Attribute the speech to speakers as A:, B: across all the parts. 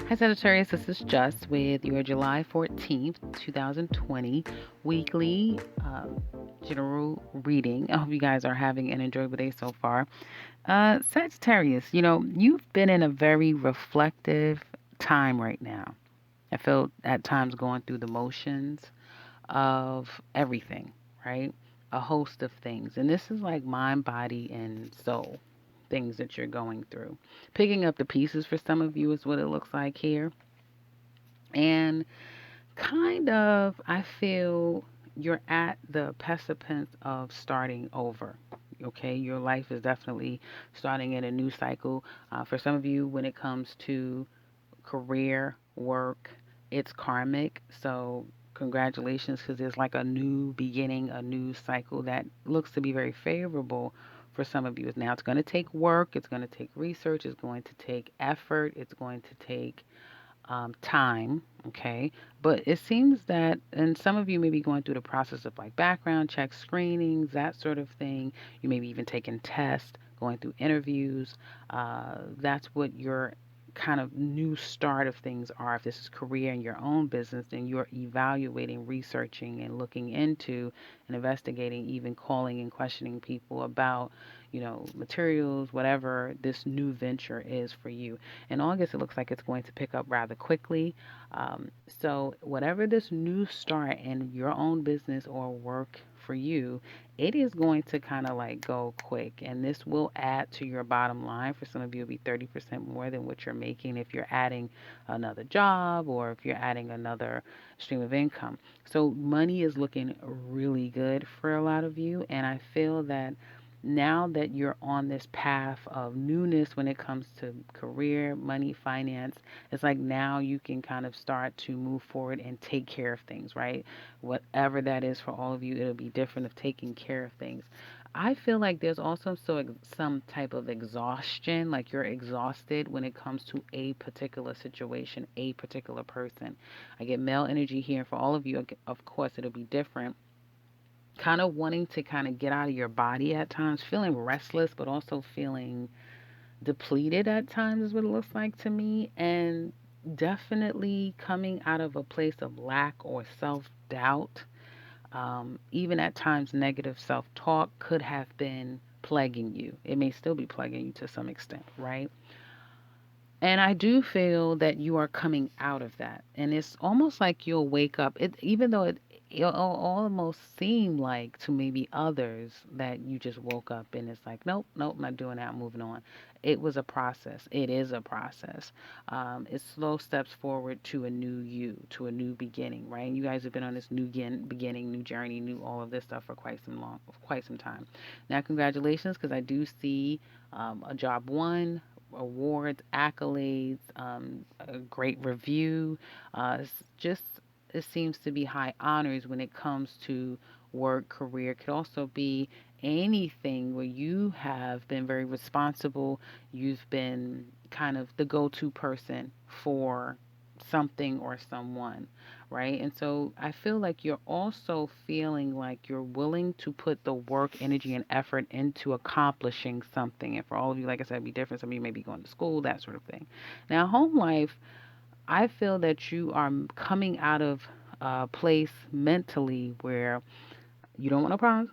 A: Hi, Sagittarius. This is Just with your July 14th, 2020 weekly general reading. I hope you guys are having an enjoyable day so far. Sagittarius, you've been in a very reflective time right now. I feel at times going through the motions of everything, right? A host of things. And this is like mind, body, and soul things that you're going through. Picking up the pieces for some of you is what it looks like here. And kind of, I feel you're at the precipice of starting over. Okay, your life is definitely starting in a new cycle. For some of you, when it comes to career, work, it's karmic. So, congratulations, because there's like a new beginning, a new cycle that looks to be very favorable for some of you. Now, it's going to take work, it's going to take research, it's going to take effort, it's going to take time, okay? But it seems that, and some of you may be going through the process of like background check screenings, that sort of thing. You may be even taking tests, going through interviews. That's what your kind of new start of things are. If this is career in your own business, then you're evaluating, researching, and looking into and investigating, even calling and questioning people about, materials, whatever this new venture is for you. In August, it looks like it's going to pick up rather quickly. So, whatever this new start in your own business or work for you, it is going to kind of like go quick. And this will add to your bottom line. For some of you, it'll be 30% more than what you're making if you're adding another job or if you're adding another stream of income. So, money is looking really good for a lot of you. And I feel that now that you're on this path of newness when it comes to career, money, finance, it's like now you can kind of start to move forward and take care of things, right? Whatever that is for all of you, it'll be different of taking care of things. I feel like there's also some type of exhaustion, like you're exhausted when it comes to a particular situation, a particular person. I get male energy here. For all of you, of course, it'll be different, kind of wanting to kind of get out of your body at times, feeling restless, but also feeling depleted at times, is what it looks like to me. And definitely coming out of a place of lack or self doubt. Even at times, negative self talk could have been plaguing you. It may still be plaguing you to some extent, right? And I do feel that you are coming out of that. And it's almost like you'll wake up. Even though it'll almost seem like to maybe others that you just woke up and it's like, nope, nope, I'm not doing that, I'm moving on. It was a process. It is a process. It's slow steps forward to a new you, to a new beginning, right? And you guys have been on this new beginning, new journey, new all of this stuff for quite some time. Now, congratulations, because I do see a job one, awards, accolades, a great review. It's just it seems to be high honors when it comes to work, career. It could also be anything where you have been very responsible. You've been kind of the go-to person for something or someone, right? And so I feel like you're also feeling like you're willing to put the work, energy, and effort into accomplishing something. And for all of you, like I said, it'd be different. Some of you may be going to school, that sort of thing. Now, home life, I feel that you are coming out of a place mentally where you don't want to pause,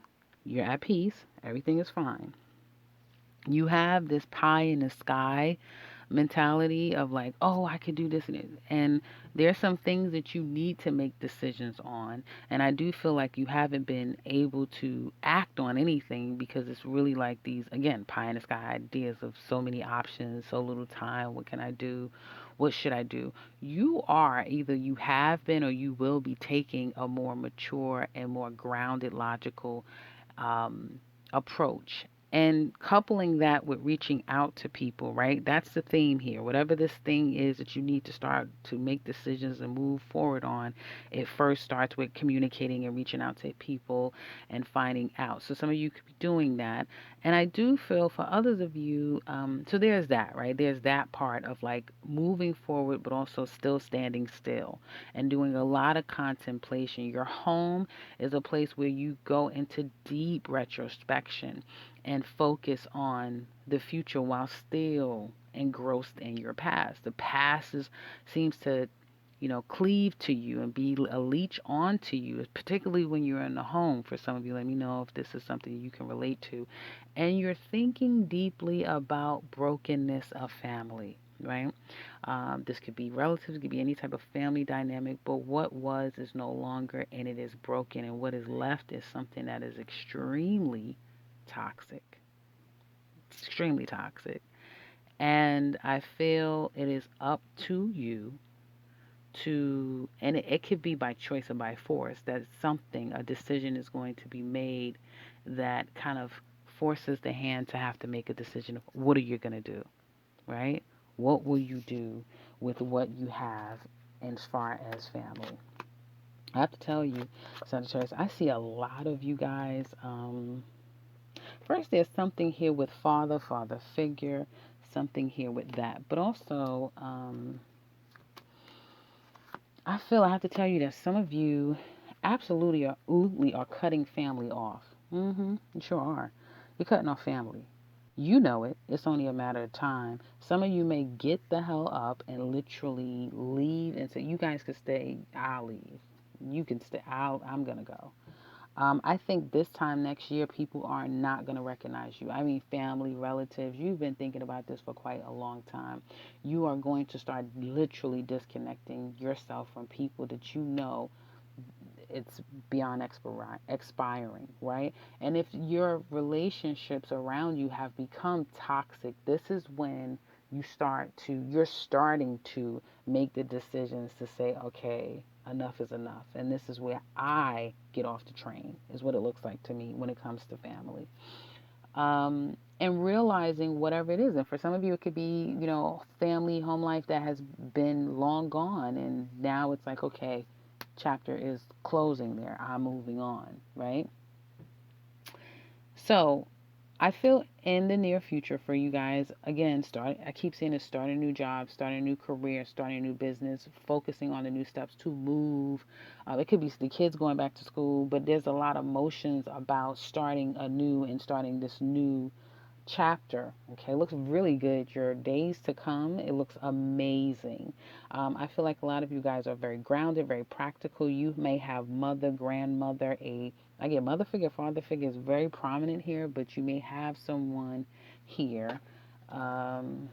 A: you're at peace, everything is fine. You have this pie in the sky mentality of like, oh, I could do this and it. And there's some things that you need to make decisions on. And I do feel like you haven't been able to act on anything because it's really like these, again, pie in the sky ideas of so many options, so little time. What can I do? What should I do? You are either you have been or you will be taking a more mature and more grounded, logical approach, and coupling that with reaching out to people, right? That's the theme here. Whatever this thing is that you need to start to make decisions and move forward on, it first starts with communicating and reaching out to people and finding out. So some of you could be doing that. And I do feel for others of you, so there's that, right? There's that part of like moving forward, but also still standing still and doing a lot of contemplation. Your home is a place where you go into deep retrospection and focus on the future while still engrossed in your past. The past seems to, cleave to you and be a leech onto you, particularly when you're in the home. For some of you, let me know if this is something you can relate to. And you're thinking deeply about brokenness of family, right? This could be relatives, it could be any type of family dynamic, but what was is no longer and it is broken. And what is left is something that is extremely toxic. It's extremely toxic. And I feel it is up to you to, and it could be by choice or by force, that something, a decision is going to be made that kind of forces the hand to have to make a decision of what are you going to do, right? What will you do with what you have as far as family? I have to tell you, Sagittarius, I see a lot of you guys. First, there's something here with father figure, something here with that. But also, I feel I have to tell you that some of you absolutely are cutting family off. You sure are. You're cutting off family. You know it. It's only a matter of time. Some of you may get the hell up and literally leave and say, "You guys can stay. I'll leave. You can stay. I'm gonna go." I think this time next year, people are not going to recognize you. I mean, family, relatives, you've been thinking about this for quite a long time. You are going to start literally disconnecting yourself from people that you know it's beyond expiring, right? And if your relationships around you have become toxic, this is when you're starting to make the decisions to say, okay, enough is enough. And this is where I get off the train, is what it looks like to me when it comes to family. And realizing whatever it is. And for some of you, it could be, family, home life that has been long gone. And now it's like, okay, chapter is closing there. I'm moving on, right? So I feel in the near future for you guys, again, I keep saying this, start a new job, start a new career, starting a new business, focusing on the new steps to move. It could be the kids going back to school, but there's a lot of emotions about starting anew and starting this new chapter. Okay, it looks really good. Your days to come, it looks amazing. I feel like a lot of you guys are very grounded, very practical. You may have mother, grandmother, I get mother figure, father figure is very prominent here, but you may have someone here. Um,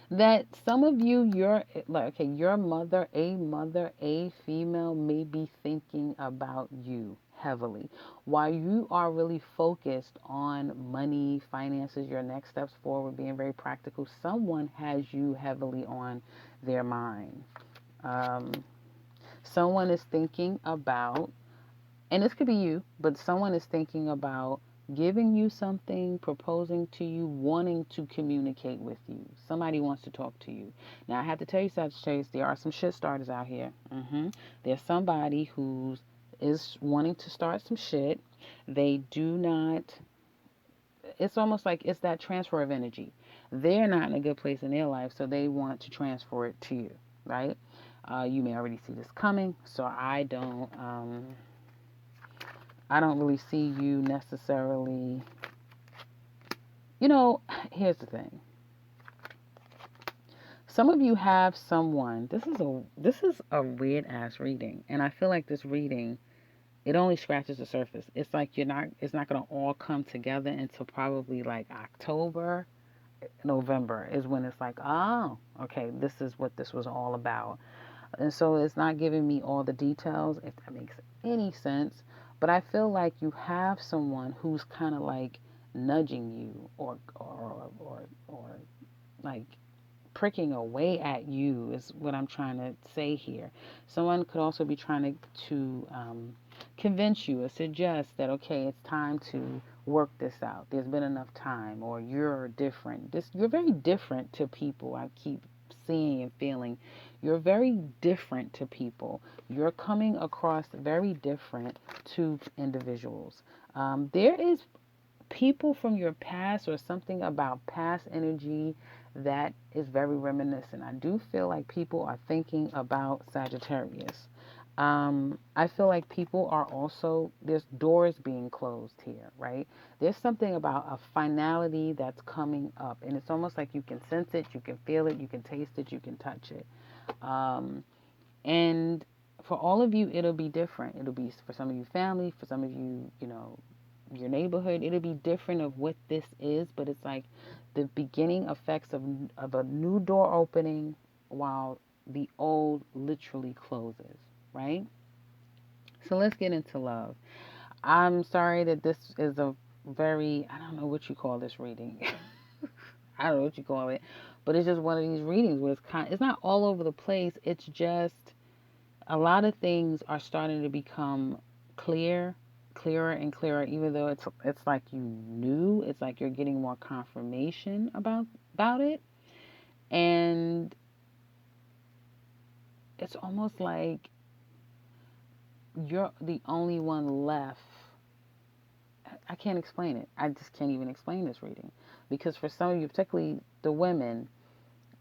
A: that some of you, your like, okay, your mother, a female, may be thinking about you heavily while you are really focused on money, finances, your next steps forward, being very practical. Someone has you heavily on their mind. um, Someone is thinking about, and this could be you, but someone is thinking about giving you something, proposing to you, wanting to communicate with you. Somebody wants to talk to you. Now, I have to tell you, Sagittarius, there are some shit starters out here. There's somebody who is wanting to start some shit. They do not, it's almost like it's that transfer of energy. They're not in a good place in their life, so they want to transfer it to you, right? You may already see this coming, so I don't really see you necessarily. Here's the thing. Some of you have someone. This is a weird ass reading, and I feel like this reading, it only scratches the surface. It's like it's not going to all come together until probably like October, November is when it's like, "Oh, okay, this is what this was all about." And so it's not giving me all the details, if that makes any sense. But I feel like you have someone who's kind of like nudging you, or like pricking away at you, is what I'm trying to say here. Someone could also be trying to convince you or suggest that, okay, it's time to work this out. There's been enough time, or you're different. You're very different to people. I keep seeing and feeling you're very different to people. You're coming across very different to individuals. There is people from your past or something about past energy that is very reminiscent. I do feel like people are thinking about Sagittarius. I feel like people are also, there's doors being closed here, right? There's something about a finality that's coming up, and it's almost like you can sense it, you can feel it, you can taste it, you can touch it. Um, and for all of you, it'll be different. It'll be for some of you family, for some of you, your neighborhood. It'll be different of what this is, but it's like the beginning effects of a new door opening while the old literally closes, right? So let's get into love. I'm sorry that this is a very, I don't know what you call this reading. I don't know what you call it, but it's just one of these readings where it's not all over the place. It's just a lot of things are starting to become clearer and clearer. Even though it's like you knew, it's like you're getting more confirmation about it, and it's almost like you're the only one left. I can't explain it. I just can't even explain this reading because for some of you, particularly the women,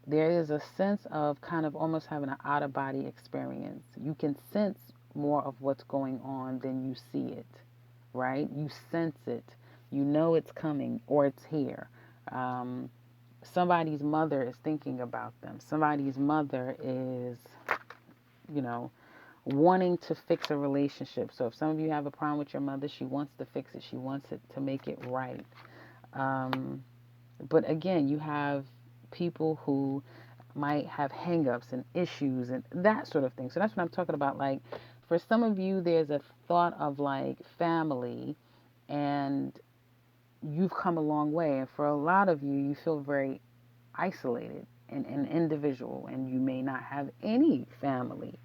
A: there is a sense of kind of almost having an out of body experience. You can sense more of what's going on than you see it, right? You sense it. You know it's coming or it's here. Um, Somebody's mother is thinking about them. Somebody's mother is, you know, wanting to fix a relationship. So if some of you have a problem with your mother, she wants to fix it. She wants it to make it right. Um, but again, you have people who might have hangups and issues and that sort of thing. So that's what I'm talking about. Like for some of you, there's a thought of like family, and you've come a long way. And for a lot of you, you feel very isolated and individual, and you may not have any family.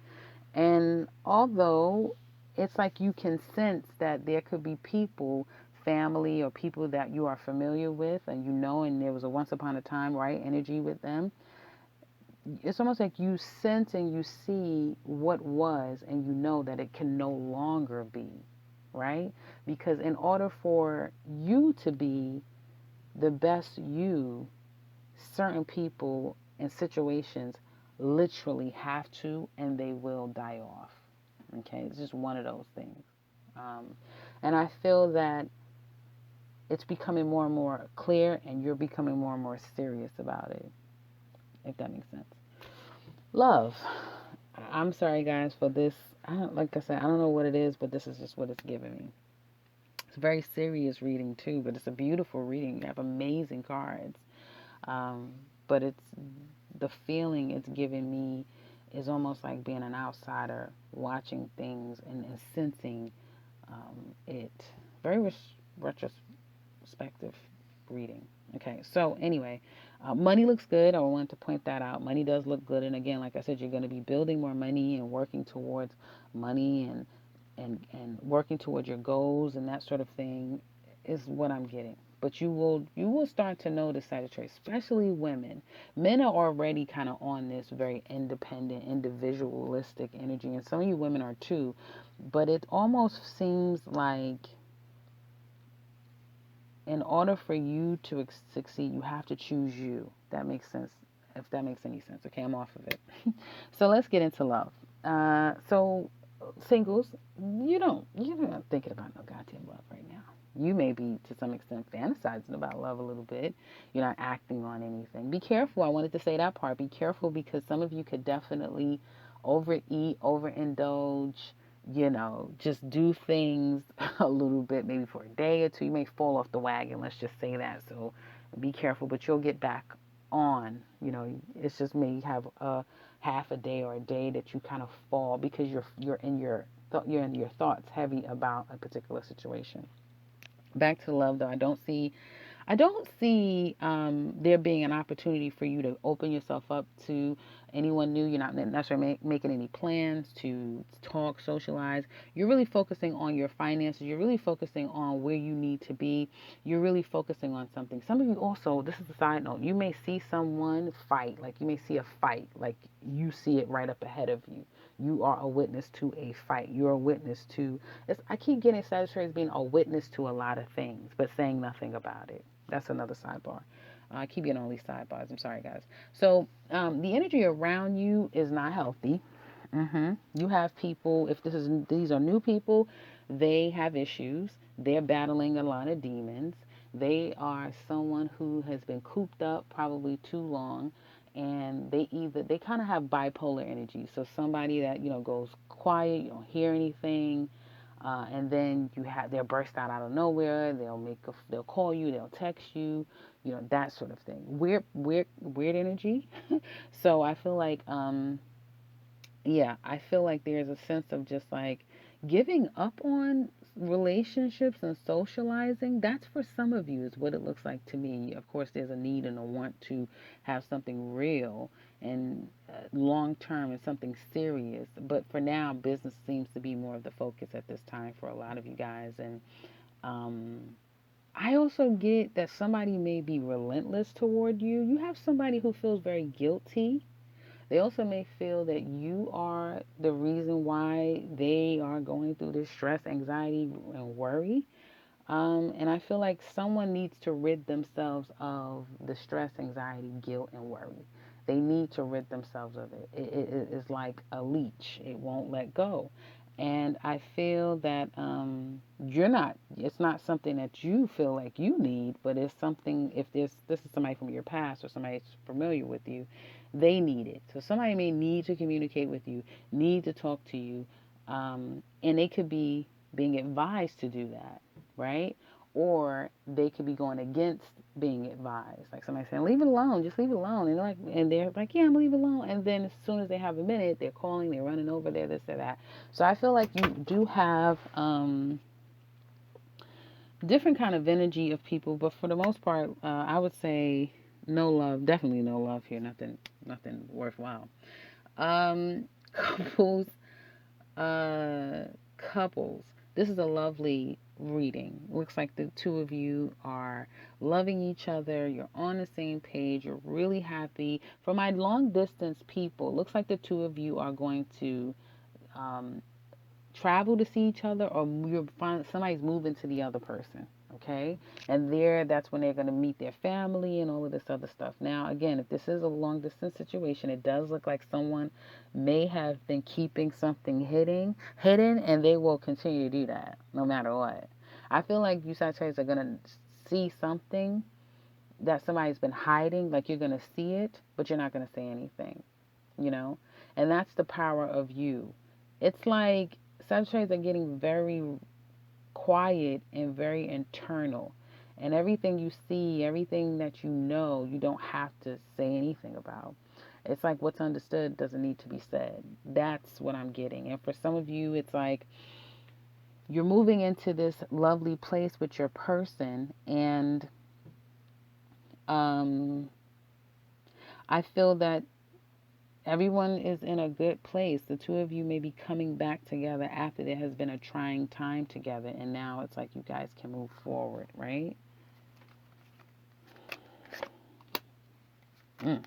A: And although it's like you can sense that there could be people, family, or people that you are familiar with, and and there was a once upon a time, right, energy with them. It's almost like you sense and you see what was, and you know that it can no longer be, right? Because in order for you to be the best you, certain people and situations literally have to and they will die off. Okay, it's just one of those things. Um, and I feel that it's becoming more and more clear, and you're becoming more and more serious about it, if that makes sense. Love. I'm sorry, guys, for this. Like I said, I don't know what it is, but this is just what it's giving me. It's a very serious reading, too, but it's a beautiful reading. You have amazing cards. Um, but the feeling it's giving me is almost like being an outsider watching things and sensing it. Very retrospective reading. Okay, so anyway, money looks good. I wanted to point that out. Money does look good, and again, like I said, you're going to be building more money and working towards money and working towards your goals and that sort of thing is what I'm getting. But you will start to notice Sagittarius, especially women. Men are already kind of on this very independent, individualistic energy, and some of you women are too. But it almost seems like in order for you to succeed, you have to choose you. That makes sense. If that makes any sense. Okay, I'm off of it. So let's get into love. So singles, you're not thinking about no goddamn love right now. You may be to some extent fantasizing about love a little bit. You're not acting on anything. Be careful. I wanted to say that part. Be careful because some of you could definitely overeat, overindulge, just do things a little bit, maybe for a day or two. You may fall off the wagon, let's just say that. So be careful, but you'll get back on. It's just maybe have a half a day or a day that you kind of fall because you're in your thoughts heavy about a particular situation. Back to love, though, I don't see there being an opportunity for you to open yourself up to anyone new. You're not necessarily making any plans to talk, socialize. You're really focusing on your finances. You're really focusing on where you need to be. You're really focusing on something. Some of you also, this is a side note, you may see someone fight. Like you may see a fight. Like you see it right up ahead of you. You are a witness to a fight. You're a witness to, I keep getting Sagittarius being a witness to a lot of things, but saying nothing about it. That's another sidebar. I keep getting all these sidebars. I'm sorry, guys. So the energy around you is not healthy. You have people, if these are new people, they have issues. They're battling a lot of demons. They are someone who has been cooped up probably too long, and they kind of have bipolar energy. So somebody that, goes quiet, you don't hear anything, and then they'll burst out of nowhere. They'll call you, they'll text you, that sort of thing. Weird energy. So I feel like yeah, I feel like there's a sense of just like giving up on relationships and socializing. That's for some of you, is what it looks like to me. Of course, there's a need and a want to have something real and long term and something serious. But for now, business seems to be more of the focus at this time for a lot of you guys. And um, I also get that somebody may be relentless toward you. You have somebody who feels very guilty. They also may feel that you are the reason why they are going through this stress, anxiety, and worry. And I feel like someone needs to rid themselves of the stress, anxiety, guilt, and worry. They need to rid themselves of it. It is like a leech, it won't let go. And I feel that it's not something that you feel like you need, but it's something, if this is somebody from your past or somebody that's familiar with you, they need it. So somebody may need to communicate with you, need to talk to you, and they could be being advised to do that, right? Or they could be going against being advised. Like somebody saying, "Leave it alone, just leave it alone," and they're like, "Yeah, I'm gonna leave it alone." And then as soon as they have a minute, they're calling, they're running over there, this or that. So I feel like you do have different kind of energy of people, but for the most part, I would say no love, definitely no love here. Nothing worthwhile. Couples, uh, couples. This is a lovely reading. Looks like the two of you are loving each other. You're on the same page. You're really happy. For my long distance people, looks like the two of you are going to um, travel to see each other, or you're somebody's moving to the other person. Okay, and that's when they're going to meet their family and all of this other stuff. Now, again, if this is a long distance situation, it does look like someone may have been keeping something hidden, and they will continue to do that no matter what. I feel like you Sagittarius are going to see something that somebody's been hiding, like you're going to see it, but you're not going to say anything, you know? And that's the power of you. It's like Sagittarius are getting very quiet and very internal. And everything you see, everything that you don't have to say anything about. It's like what's understood doesn't need to be said. That's what I'm getting. And for some of you, it's like you're moving into this lovely place with your person, and um, I feel that everyone is in a good place. The two of you may be coming back together after there has been a trying time together, and now it's like you guys can move forward, right? Mm.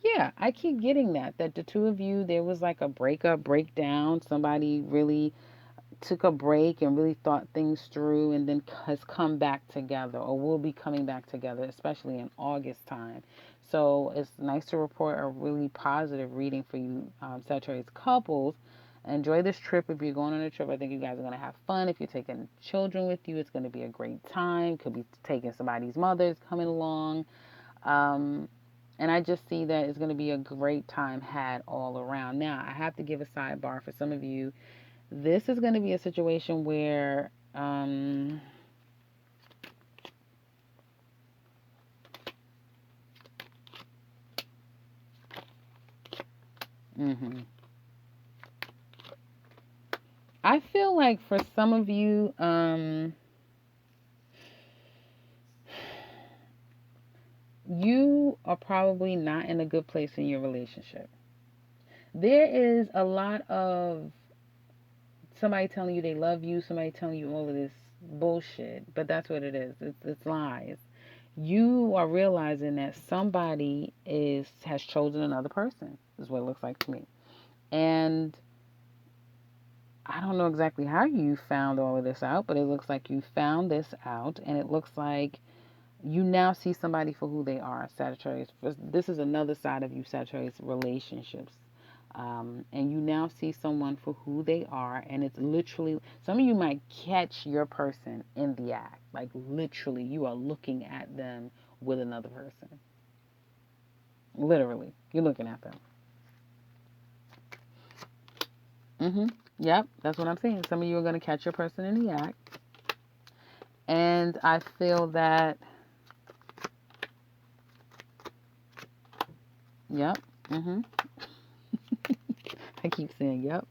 A: Yeah, I keep getting that the two of you, there was like a breakdown. Somebody really took a break and really thought things through, and then has come back together, or will be coming back together, especially in August time. So it's nice to report a really positive reading for you, Sagittarius couples. Enjoy this trip. If you're going on a trip, I think you guys are going to have fun. If you're taking children with you, it's going to be a great time. Could be taking somebody's mother's coming along. Um, and I just see that it's going to be a great time had all around. Now, I have to give a sidebar for some of you. This is going to be a situation where mhm. I feel like for some of you, you are probably not in a good place in your relationship. There is a lot of somebody telling you they love you, somebody telling you all of this bullshit, but that's what it is. It's lies. You are realizing that somebody has chosen another person, is what it looks like to me. And I don't know exactly how you found all of this out, but it looks like you found this out, and it looks like you now see somebody for who they are, Sagittarius. This is another side of you, Sagittarius, relationships. And you now see someone for who they are, and it's literally, some of you might catch your person in the act, like literally you are looking at them with another person. Literally, you're looking at them. Yep, that's what I'm saying. Some of you are going to catch your person in the act, and I feel that, yep. I keep saying yep.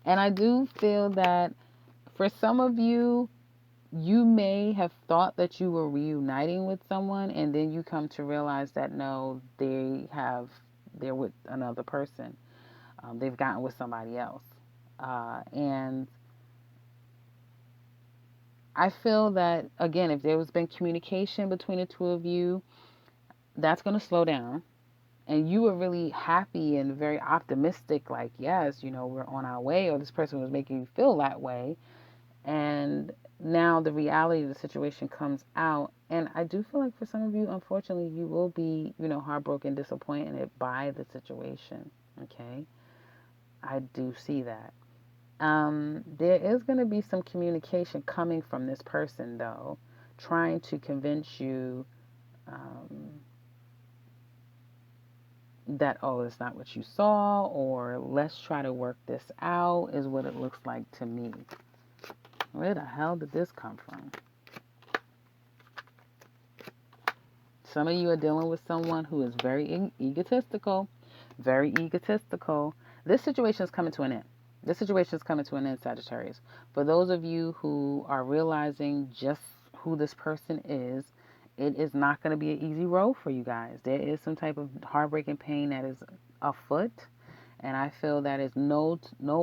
A: And I do feel that for some of you, you may have thought that you were reuniting with someone, and then you come to realize that no, they're with another person. They've gotten with somebody else. And I feel that, again, if there has been communication between the two of you, that's going to slow down. And you were really happy and very optimistic, like, yes, we're on our way, or this person was making you feel that way. And now the reality of the situation comes out. And I do feel like for some of you, unfortunately, you will be, heartbroken, disappointed by the situation. Okay. I do see that. There is going to be some communication coming from this person, though, trying to convince you that, oh, it's not what you saw, or let's try to work this out, is what it looks like to me. Where the hell did this come from? Some of you are dealing with someone who is very egotistical, very egotistical. This situation is coming to an end. This situation is coming to an end, Sagittarius. For those of you who are realizing just who this person is, it is not going to be an easy road for you guys. There is some type of heartbreaking pain that is afoot, and I feel that is no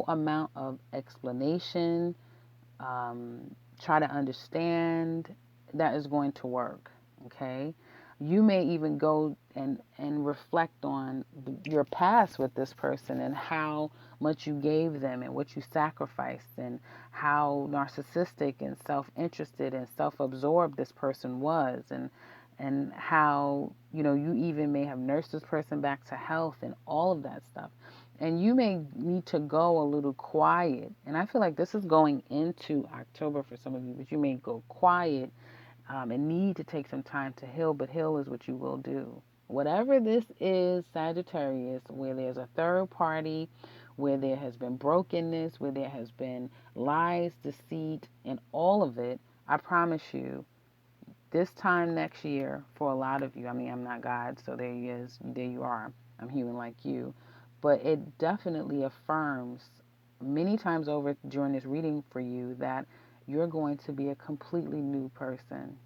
A: amount of explanation, try to understand, that is going to work. Okay, you may even go and reflect on your past with this person, and how much you gave them and what you sacrificed, and how narcissistic and self-interested and self-absorbed this person was, and how you even may have nursed this person back to health and all of that stuff. And you may need to go a little quiet. And I feel like this is going into October for some of you, but you may go quiet, and need to take some time to heal, but heal is what you will do. Whatever this is, Sagittarius, where there's a third party, where there has been brokenness, where there has been lies, deceit, and all of it, I promise you, this time next year, for a lot of you, I mean, I'm not God, so there you are. I'm human like you. But it definitely affirms many times over during this reading for you that you're going to be a completely new person.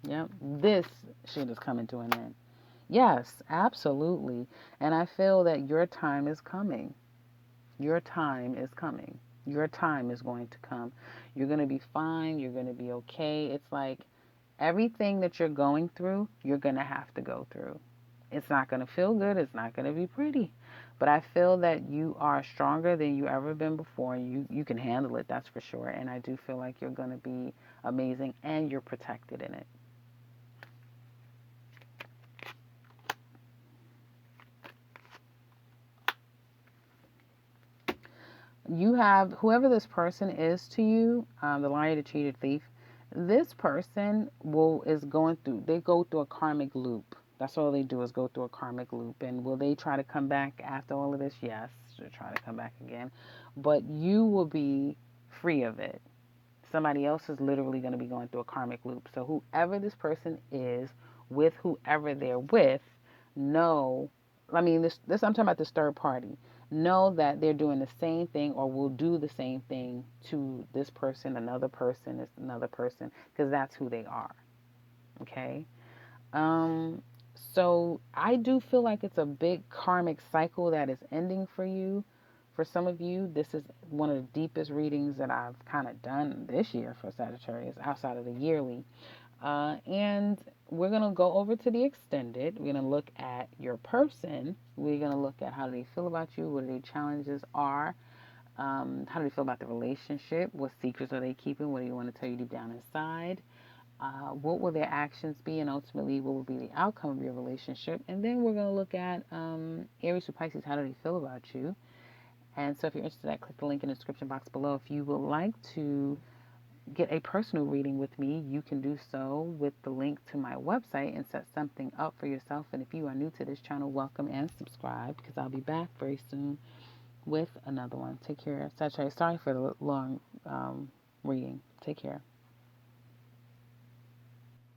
A: Yep, this shit is coming to an end. Yes, absolutely. And I feel that your time is coming. Your time is coming. Your time is going to come. You're going to be fine. You're going to be okay. It's like everything that you're going through, you're going to have to go through. It's not going to feel good. It's not going to be pretty. But I feel that you are stronger than you ever been before. You can handle it, that's for sure. And I do feel like you're going to be amazing, and you're protected in it. You have whoever this person is to you, the liar, the cheated thief. This person is going through. They go through a karmic loop. That's all they do is go through a karmic loop. And will they try to come back after all of this? Yes, they'll try to come back again. But you will be free of it. Somebody else is literally going to be going through a karmic loop. So whoever this person is, with whoever they're with, know. I mean, this I'm talking about this third party. Know that they're doing the same thing, or will do the same thing to this person, another person, another person, because that's who they are. Okay. Um. So I do feel like it's a big karmic cycle that is ending for you. For some of you, this is one of the deepest readings that I've kind of done this year for Sagittarius, outside of the yearly. And we're going to go over to the extended. We're going to look at your person. We're going to look at how do they feel about you, what their challenges are, how do they feel about the relationship, what secrets are they keeping, what do you want to tell you deep down inside. What will their actions be, and ultimately, what will be the outcome of your relationship? And then we're going to look at Aries to Pisces. How do they feel about you? And so, if you're interested, click the link in the description box below. If you would like to get a personal reading with me, you can do so with the link to my website and set something up for yourself. And if you are new to this channel, welcome and subscribe, because I'll be back very soon with another one. Take care, Sagittarius. Sorry for the long reading. Take care.